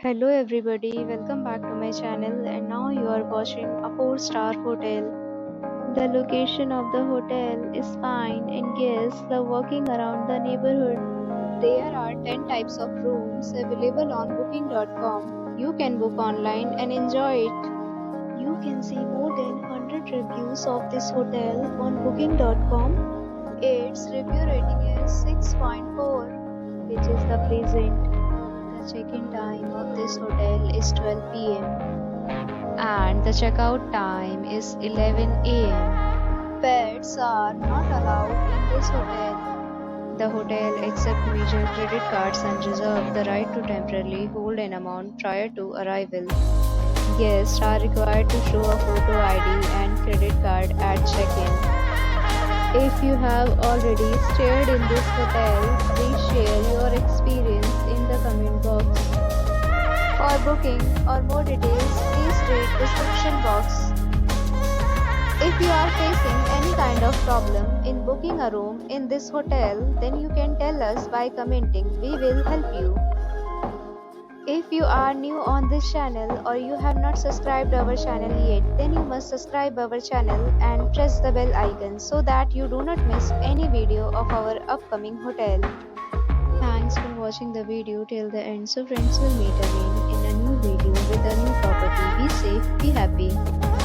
Hello everybody, welcome back to my channel and now you are watching a 4-star hotel. The location of the hotel is fine and guests love walking around the neighborhood. There are 10 types of rooms available on booking.com. You can book online and enjoy it. You can see more than 100 reviews of this hotel on booking.com. Its review rating is 6.4, which is the pleasant. The check-in time of this hotel is 12 p.m. and the checkout time is 11 a.m. Pets are not allowed in this hotel. The hotel accepts major credit cards and reserves the right to temporarily hold an amount prior to arrival. Guests are required to show a photo ID and credit card at check-in. If you have already stayed in this hotel, please share your experience in the comment box. For booking or more details, please read description box. If you are facing any kind of problem in booking a room in this hotel, then you can tell us by commenting. We will help you. If you are new on this channel or you have not subscribed our channel yet, then you must subscribe our channel and press the bell icon so that you do not miss any video of our upcoming hotel. Thanks for watching the video till the end. So friends, will meet again in a new video with a new property. Be safe, be happy.